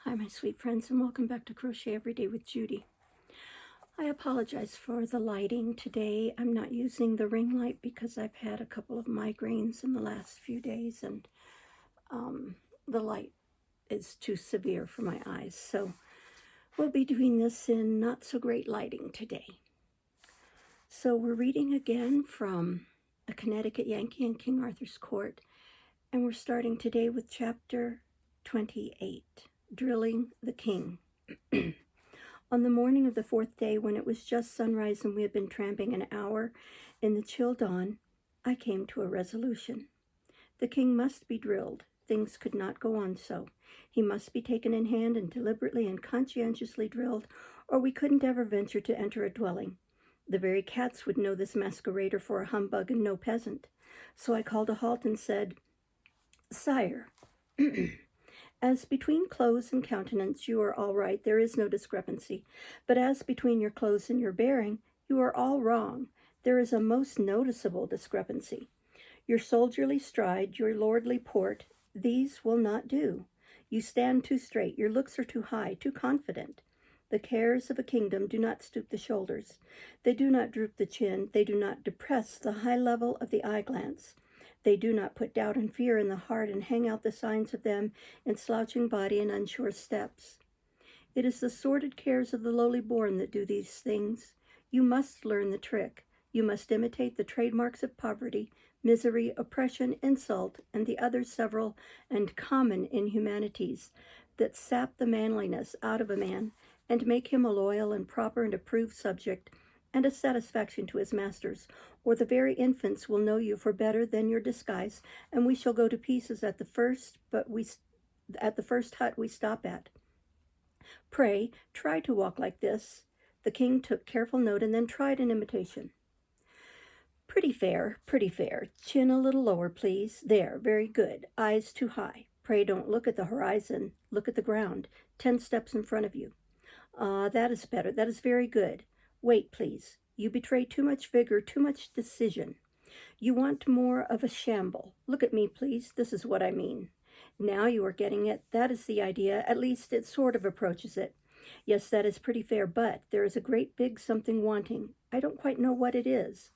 Hi, my sweet friends, and welcome back to Crochet Every Day with Judy. I apologize for the lighting today. I'm not using the ring light because I've had a couple of migraines in the last few days, and the light is too severe for my eyes. So we'll be doing this in not so great lighting today. So we're reading again from A Connecticut Yankee in King Arthur's Court, and we're starting today with chapter 28. Drilling the King. On the morning of the fourth day, when it was just sunrise and we had been tramping an hour in the chill dawn, I came to a resolution. The king must be drilled. Things could not go on so. He must be taken in hand and deliberately and conscientiously drilled, or we couldn't ever venture to enter a dwelling. The very cats would know this masquerader for a humbug and no peasant. So I called a halt and said, "Sire, as between clothes and countenance you are all right, there is no discrepancy. But as between your clothes and your bearing, you are all wrong. There is a most noticeable discrepancy. Your soldierly stride, your lordly port, these will not do. You stand too straight, your looks are too high, too confident. The cares of a kingdom do not stoop the shoulders. They do not droop the chin. They do not depress the high level of the eye glance. They do not put doubt and fear in the heart and hang out the signs of them in slouching body and unsure steps. It is the sordid cares of the lowly born that do these things. You must learn the trick. You must imitate the trademarks of poverty, misery, oppression, insult, and the other several and common inhumanities that sap the manliness out of a man and make him a loyal and proper and approved subject and a satisfaction to his masters, or the very infants will know you for better than your disguise, and we shall go to pieces at the first hut we stop at. Pray, try to walk like this." The king took careful note and then tried an imitation. Pretty fair, pretty fair. Chin a little lower, please. There, very good. Eyes too high. Pray don't look at the horizon. Look at the ground. 10 steps in front of you. That is better. That is very good. Wait, please. You betray too much vigor, too much decision. You want more of a shamble. Look at me, please. This is what I mean. Now you are getting it. That is the idea. At least it sort of approaches it. Yes, that is pretty fair, but there is a great big something wanting. I don't quite know what it is.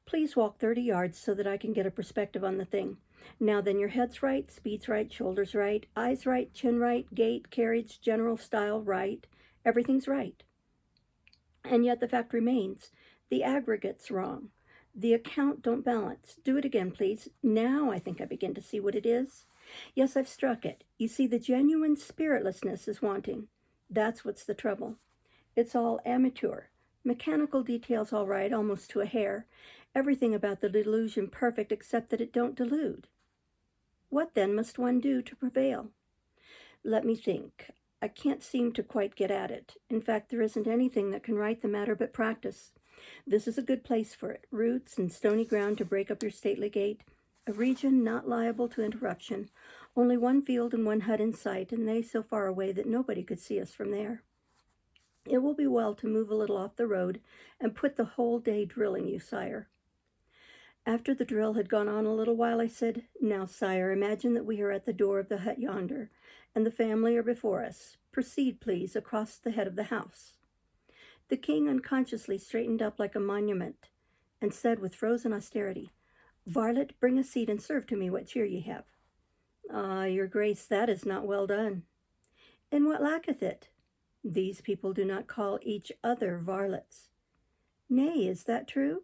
Please walk 30 yards so that I can get a perspective on the thing. Now then, your head's right, speed's right, shoulders right, eyes right, chin right, gait, carriage, general style right. Everything's right. And yet the fact remains, the aggregate's wrong. The account don't balance. Do it again, please. Now I think I begin to see what it is. Yes, I've struck it. You see, the genuine spiritlessness is wanting. That's what's the trouble. It's all amateur. Mechanical details all right, almost to a hair. Everything about the delusion perfect except that it don't delude. What then must one do to prevail? Let me think. I can't seem to quite get at it. In fact, there isn't anything that can right the matter but practice. This is a good place for it. Roots and stony ground to break up your stately gait. A region not liable to interruption. Only one field and one hut in sight, and they so far away that nobody could see us from there. It will be well to move a little off the road and put the whole day drilling you, sire. After the drill had gone on a little while, I said, "Now, sire, imagine that we are at the door of the hut yonder, and the family are before us. Proceed, please, across the head of the house." The king unconsciously straightened up like a monument and said with frozen austerity, "Varlet, bring a seat and serve to me what cheer ye have." "Ah, your grace, that is not well done." "In what lacketh it?" "These people do not call each other varlets." "Nay, is that true?"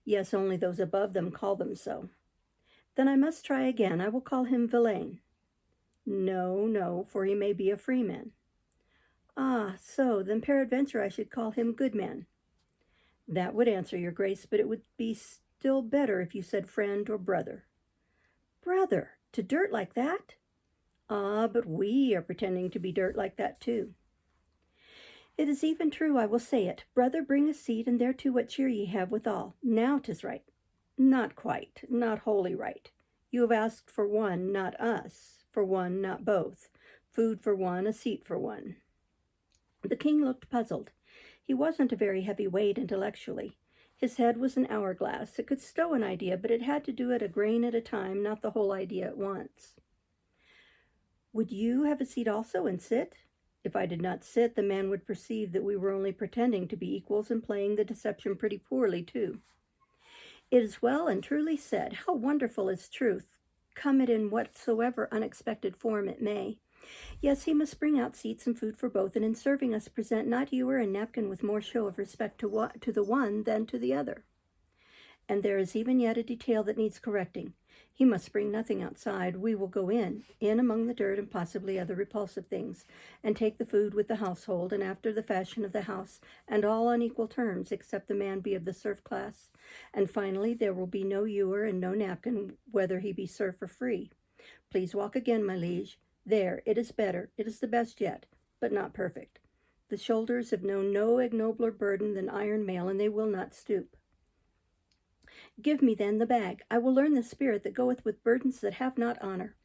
"Yes, only those above them call them so." "Then I must try again. I will call him villain." No, for he may be a free man." "Ah, so, then peradventure I should call him good man." "That would answer, your grace, but it would be still better if you said friend or brother." "Brother, to dirt like that?" "Ah, but we are pretending to be dirt like that too." "It is even true, I will say it. Brother, bring a seat, and thereto what cheer ye have withal. Now 'tis right." "Not quite, not wholly right. You have asked for one, not us, for one, not both. Food for one, a seat for one." The king looked puzzled. He wasn't a very heavy weight intellectually. His head was an hourglass. It could stow an idea, but it had to do it a grain at a time, not the whole idea at once. Would you have a seat also and sit? If I did not sit, the man would perceive that we were only pretending to be equals and playing the deception pretty poorly, too. It is well and truly said, how wonderful is truth, come it in whatsoever unexpected form it may. Yes, he must bring out seats and food for both, and in serving us present not ewer and napkin with more show of respect to the one than to the other. And there is even yet a detail that needs correcting. He must bring nothing outside. We will go in among the dirt and possibly other repulsive things, and take the food with the household, and after the fashion of the house, and all on equal terms, except the man be of the serf class. And finally, there will be no ewer and no napkin, whether he be serf or free. Please walk again, my liege. There, it is better, it is the best yet, but not perfect. The shoulders have known no ignobler burden than iron mail, and they will not stoop. Give me then the bag. I will learn the spirit that goeth with burdens that have not honor.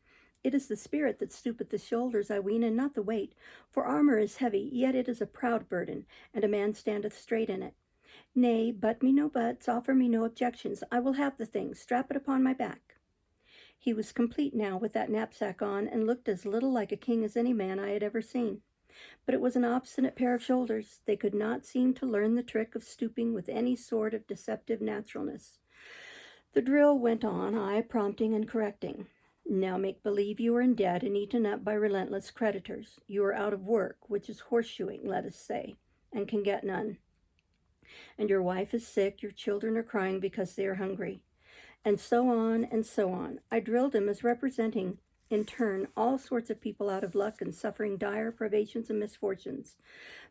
It is the spirit that stoopeth the shoulders, I ween, and not the weight. For armor is heavy, yet it is a proud burden, and a man standeth straight in it. Nay, butt me no buts, offer me no objections. I will have the thing, strap it upon my back. He was complete now with that knapsack on, and looked as little like a king as any man I had ever seen. But it was an obstinate pair of shoulders. They could not seem to learn the trick of stooping with any sort of deceptive naturalness. The drill went on, I prompting and correcting. Now make believe you are in debt and eaten up by relentless creditors. You are out of work, which is horseshoeing, let us say, and can get none. And your wife is sick, your children are crying because they are hungry. And so on and so on. I drilled him as representing, in turn, all sorts of people out of luck and suffering dire privations and misfortunes.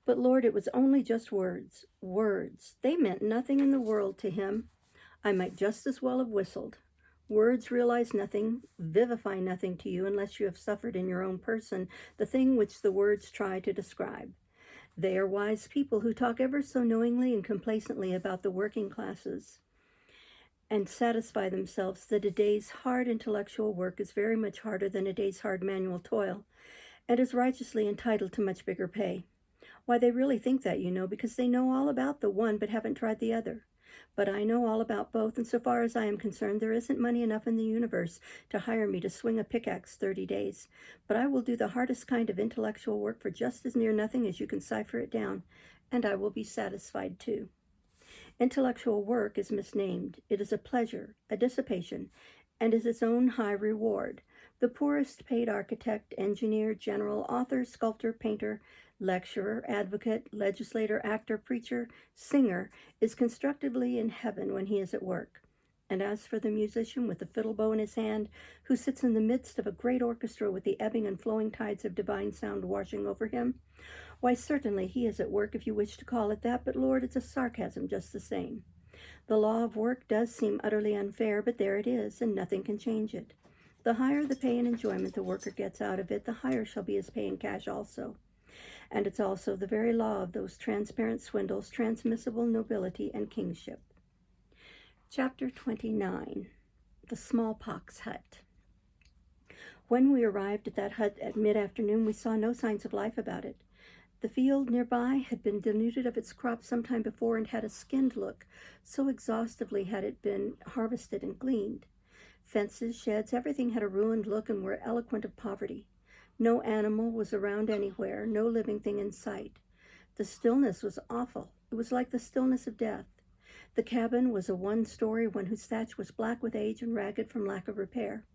But Lord, it was only just words. Words. They meant nothing in the world to him. I might just as well have whistled. Words realize nothing, vivify nothing to you unless you have suffered in your own person the thing which the words try to describe. They are wise people who talk ever so knowingly and complacently about the working classes, and satisfy themselves that a day's hard intellectual work is very much harder than a day's hard manual toil, and is righteously entitled to much bigger pay. Why, they really think that, you know, because they know all about the one but haven't tried the other. But I know all about both, and so far as I am concerned, there isn't money enough in the universe to hire me to swing a pickaxe 30 days. But I will do the hardest kind of intellectual work for just as near nothing as you can cipher it down, and I will be satisfied too. Intellectual work is misnamed. It is a pleasure, a dissipation, and is its own high reward. The poorest paid architect, engineer, general, author, sculptor, painter, lecturer, advocate, legislator, actor, preacher, singer is constructively in heaven when he is at work. And as for the musician with the fiddle bow in his hand, who sits in the midst of a great orchestra with the ebbing and flowing tides of divine sound washing over him, why, certainly he is at work if you wish to call it that, but Lord, it's a sarcasm just the same. The law of work does seem utterly unfair, but there it is, and nothing can change it. The higher the pay and enjoyment the worker gets out of it, the higher shall be his pay in cash also. And it's also the very law of those transparent swindles, transmissible nobility and kingship. Chapter 29. The Smallpox Hut. When we arrived at that hut at mid-afternoon, we saw no signs of life about it. The field nearby had been denuded of its crops some time before and had a skinned look, so exhaustively had it been harvested and gleaned. Fences, sheds, everything had a ruined look and were eloquent of poverty. No animal was around anywhere, no living thing in sight. The stillness was awful. It was like the stillness of death. The cabin was a one-story one whose thatch was black with age and ragged from lack of repair.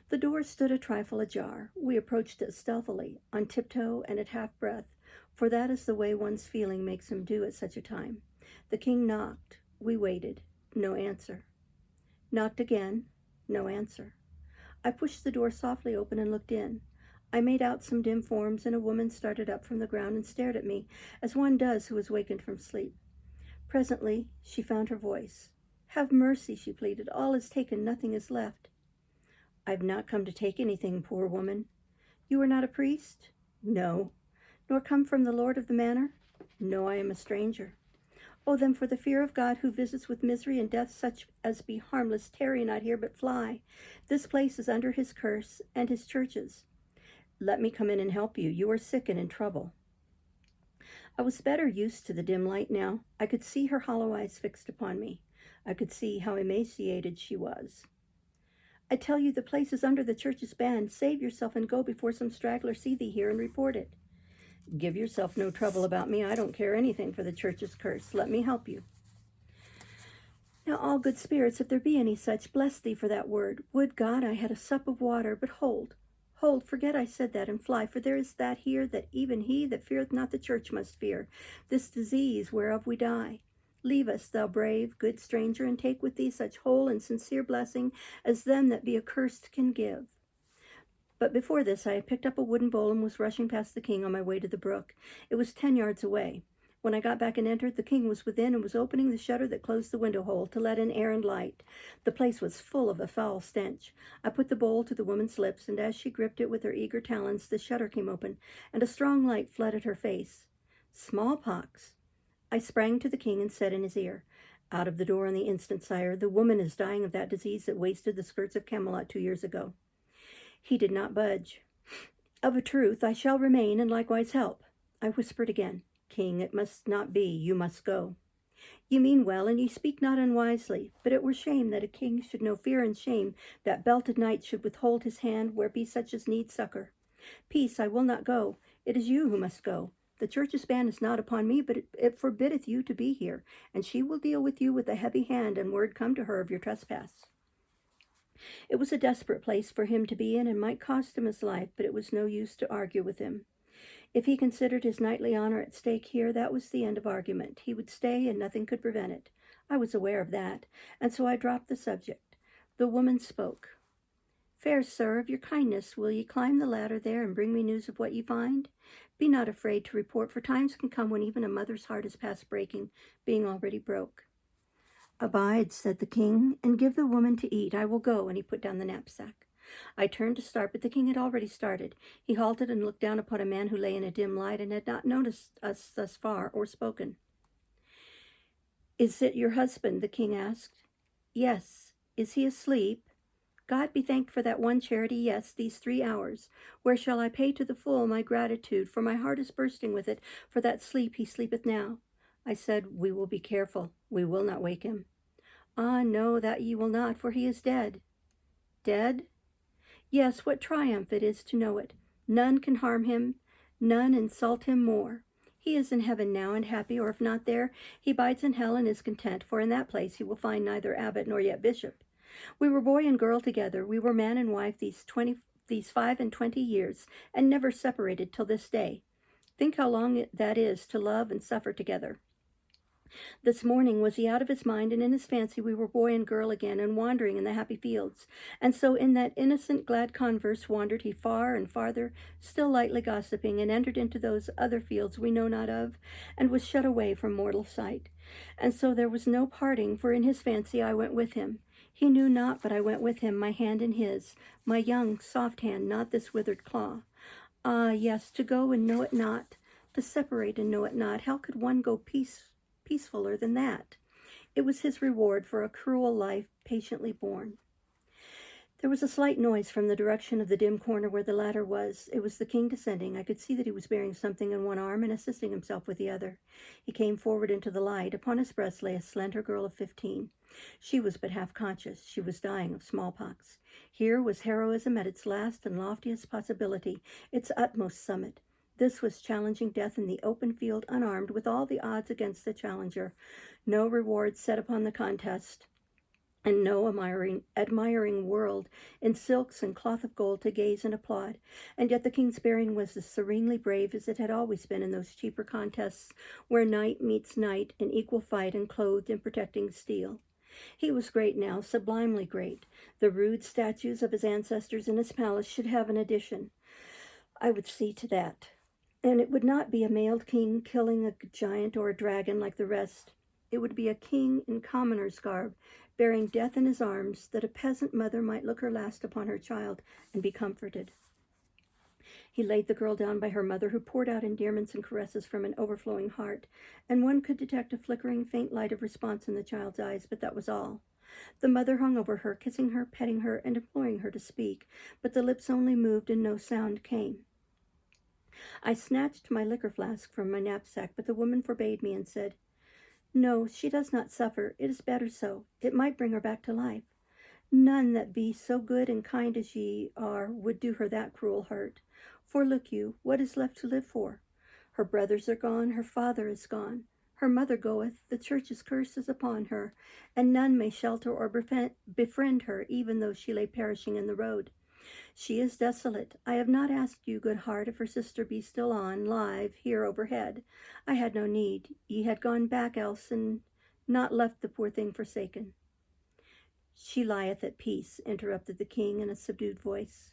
The door stood a trifle ajar. We approached it stealthily, on tiptoe and at half-breath, for that is the way one's feeling makes him do at such a time. The king knocked. We waited. No answer. Knocked again. No answer. I pushed the door softly open and looked in. I made out some dim forms, and a woman started up from the ground and stared at me, as one does who is wakened from sleep. Presently, she found her voice. "Have mercy," she pleaded. "All is taken, nothing is left." "I've not come to take anything, poor woman." "You are not a priest?" "No." "Nor come from the lord of the manor?" "No, I am a stranger." "Oh, then for the fear of God, who visits with misery and death such as be harmless, tarry not here, but fly. This place is under his curse, and his churches." "Let me come in and help you. You are sick and in trouble." I was better used to the dim light now. I could see her hollow eyes fixed upon me. I could see how emaciated she was. I tell you the place is under the church's ban. Save yourself and go before some straggler see thee here and report it. Give yourself no trouble about me. I don't care anything for the church's curse. Let me help you. Now all good spirits, if there be any such, bless thee for that word. Would God I had a sup of water, but hold, forget I said that, and fly, for there is that here that even he that feareth not the church must fear, this disease whereof we die. Leave us, thou brave, good stranger, and take with thee such whole and sincere blessing as them that be accursed can give. But before this I had picked up a wooden bowl and was rushing past the king on my way to the brook. It was 10 yards away. When I got back and entered, the king was within and was opening the shutter that closed the window hole to let in air and light. The place was full of a foul stench. I put the bowl to the woman's lips, and as she gripped it with her eager talons, the shutter came open, and a strong light flooded her face. Smallpox! I sprang to the king and said in his ear, Out of the door on the instant, sire. The woman is dying of that disease that wasted the skirts of Camelot 2 years ago. He did not budge. Of a truth, I shall remain and likewise help. I whispered again, King, it must not be. You must go. You mean well, and you speak not unwisely, but it were shame that a king should know fear and shame, that belted knight should withhold his hand where be such as need succor. Peace, I will not go. It is you who must go. The church's ban is not upon me, but it forbiddeth you to be here, and she will deal with you with a heavy hand, and word come to her of your trespass. It was a desperate place for him to be in, and might cost him his life, but it was no use to argue with him. If he considered his knightly honor at stake here, that was the end of argument. He would stay, and nothing could prevent it. I was aware of that, and so I dropped the subject. The woman spoke. Fair sir, of your kindness, will ye climb the ladder there and bring me news of what ye find? Be not afraid to report, for times can come when even a mother's heart is past breaking, being already broke. Abide, said the king, and give the woman to eat. I will go, and he put down the knapsack. I turned to start, but the king had already started. He halted and looked down upon a man who lay in a dim light and had not noticed us thus far or spoken. Is it your husband? The king asked. Yes. Is he asleep? God be thanked for that one charity, yes, these 3 hours. Where shall I pay to the full my gratitude? For my heart is bursting with it. For that sleep he sleepeth now. I said, We will be careful. We will not wake him. Ah, no, that ye will not, for he is dead. Dead? Yes, what triumph it is to know it. None can harm him, none insult him more. He is in heaven now and happy, or if not there, he bides in hell and is content, for in that place he will find neither abbot nor yet bishop. We were boy and girl together. We were man and wife these 25 years, and never separated till this day. Think how long that is to love and suffer together. This morning was he out of his mind, and in his fancy we were boy and girl again, and wandering in the happy fields. And so in that innocent, glad converse wandered he far and farther, still lightly gossiping, and entered into those other fields we know not of, and was shut away from mortal sight. And so there was no parting, for in his fancy I went with him. He knew not, but I went with him, my hand in his, my young, soft hand, not this withered claw. Ah, yes, to go and know it not, to separate and know it not. How could one go peacefuller than that? It was his reward for a cruel life patiently borne. There was a slight noise from the direction of the dim corner where the ladder was. It was the king descending. I could see that he was bearing something in one arm and assisting himself with the other. He came forward into the light. Upon his breast lay a slender girl of 15. She was but half conscious. She was dying of smallpox. Here was heroism at its last and loftiest possibility, its utmost summit. This was challenging death in the open field unarmed, with all the odds against the challenger. No reward set upon the contest, and no admiring world in silks and cloth of gold to gaze and applaud. And yet the king's bearing was as serenely brave as it had always been in those cheaper contests where knight meets knight in equal fight and clothed in protecting steel. He was great now, sublimely great. The rude statues of his ancestors in his palace should have an addition. I would see to that. And it would not be a mailed king killing a giant or a dragon like the rest. It would be a king in commoner's garb, bearing death in his arms, that a peasant mother might look her last upon her child and be comforted. He laid the girl down by her mother, who poured out endearments and caresses from an overflowing heart, and one could detect a flickering, faint light of response in the child's eyes, but that was all. The mother hung over her, kissing her, petting her, and imploring her to speak, but the lips only moved and no sound came. I snatched my liquor flask from my knapsack, but the woman forbade me and said, No, she does not suffer. It is better so. It might bring her back to life. None that be so good and kind as ye are would do her that cruel hurt. For look you, what is left to live for? Her brothers are gone, her father is gone. Her mother goeth, the church's curse is upon her, and none may shelter or befriend her, even though she lay perishing in the road. She is desolate. I have not asked you, good heart, if her sister be still on, live, here overhead. I had no need. Ye had gone back else, and not left the poor thing forsaken. She lieth at peace, interrupted the king in a subdued voice.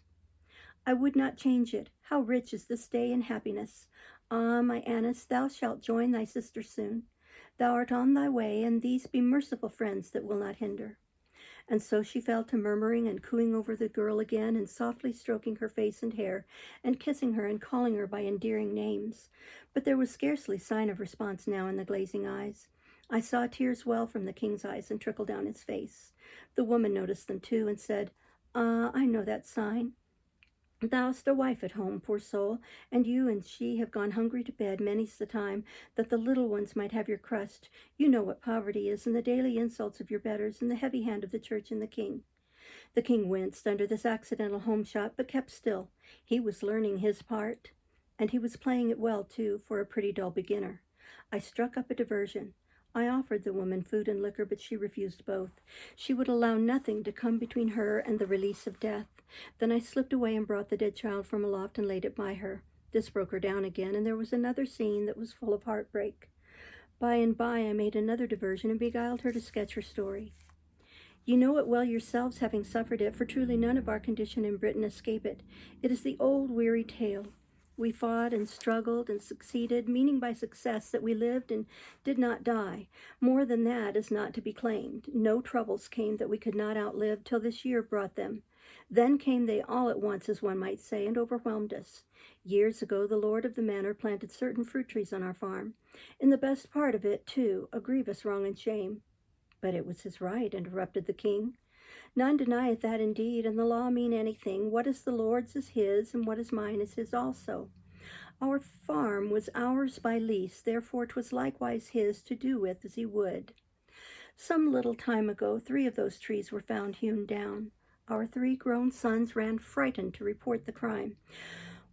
I would not change it. How rich is this day in happiness! Ah, my Annis, thou shalt join thy sister soon. Thou art on thy way, and these be merciful friends that will not hinder. And so she fell to murmuring and cooing over the girl again, and softly stroking her face and hair, and kissing her and calling her by endearing names. But there was scarcely sign of response now in the glazing eyes. I saw tears well from the king's eyes and trickle down his face. The woman noticed them too, and said, "Ah, I know that sign. Thou'st a wife at home, poor soul, and you and she have gone hungry to bed many's the time, that the little ones might have your crust. You know what poverty is, and the daily insults of your betters, and the heavy hand of the church and the king." The king winced under this accidental home shot, but kept still. He was learning his part, and he was playing it well, too, for a pretty dull beginner. I struck up a diversion. I offered the woman food and liquor, but she refused both. She would allow nothing to come between her and the release of death. Then I slipped away and brought the dead child from aloft and laid it by her. This broke her down again, and there was another scene that was full of heartbreak. By and by I made another diversion and beguiled her to sketch her story. You know it well yourselves, having suffered it, for truly none of our condition in Britain escape it. It is the old weary tale. We fought and struggled and succeeded, meaning by success that we lived and did not die. More than that is not to be claimed. No troubles came that we could not outlive till this year brought them. Then came they all at once, as one might say, and overwhelmed us. Years ago the lord of the manor planted certain fruit trees on our farm. In the best part of it, too, a grievous wrong and shame. But it was his right, interrupted the king. None denieth that indeed, and the law mean anything. What is the Lord's is his, and what is mine is his also. Our farm was ours by lease, therefore 'twas likewise his to do with as he would. Some little time ago 3 of those trees were found hewn down. Our 3 grown sons ran frightened to report the crime.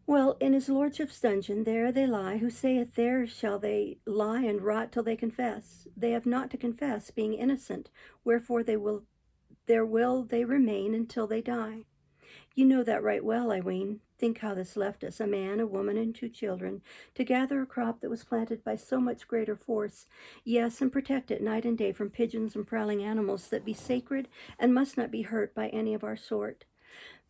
Well, in his lordship's dungeon there they lie, who saith there shall they lie and rot till they confess. They have not to confess, being innocent, wherefore there will they remain until they die. You know that right well, I ween. Think how this left us, a man, a woman, and 2 children, to gather a crop that was planted by so much greater force, yes, and protect it night and day from pigeons and prowling animals that be sacred and must not be hurt by any of our sort.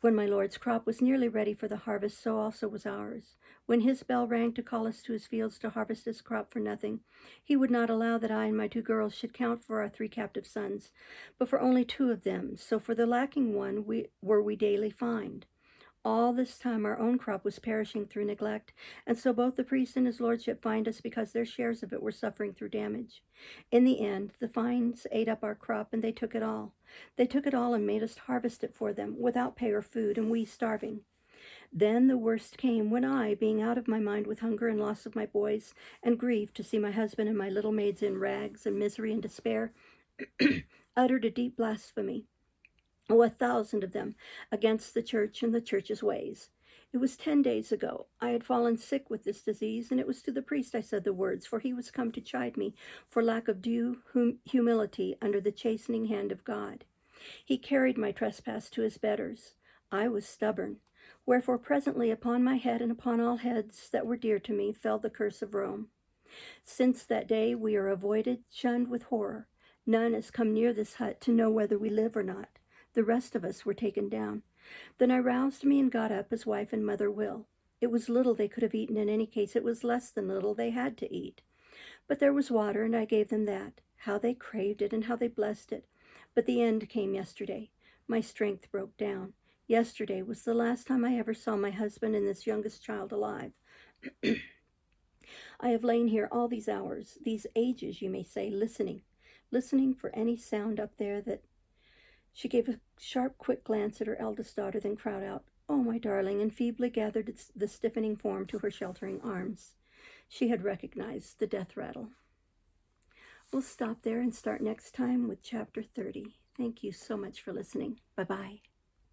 When my lord's crop was nearly ready for the harvest, so also was ours. When his bell rang to call us to his fields to harvest his crop for nothing, he would not allow that I and my 2 girls should count for our 3 captive sons, but for only 2 of them, so for the lacking one we daily fined. All this time our own crop was perishing through neglect, and so both the priest and his lordship fined us because their shares of it were suffering through damage. In the end, the fines ate up our crop, and they took it all. They took it all and made us harvest it for them, without pay or food, and we starving. Then the worst came, when I, being out of my mind with hunger and loss of my boys, and grieved to see my husband and my little maids in rags and misery and despair, uttered a deep blasphemy. 1,000 of them, against the church and the church's ways. It was 10 days ago. I had fallen sick with this disease, and it was to the priest I said the words, for he was come to chide me for lack of due humility under the chastening hand of God. He carried my trespass to his betters. I was stubborn. Wherefore presently upon my head and upon all heads that were dear to me fell the curse of Rome. Since that day we are avoided, shunned with horror. None has come near this hut to know whether we live or not. The rest of us were taken down. Then I roused me and got up as wife and mother will. It was little they could have eaten in any case. It was less than little they had to eat. But there was water, and I gave them that. How they craved it, and how they blessed it. But the end came yesterday. My strength broke down. Yesterday was the last time I ever saw my husband and this youngest child alive. I have lain here all these hours, these ages, you may say, listening for any sound up there that... She gave a sharp, quick glance at her eldest daughter, then cried out, "Oh, my darling," and feebly gathered the stiffening form to her sheltering arms. She had recognized the death rattle. We'll stop there and start next time with Chapter 30. Thank you so much for listening. Bye-bye.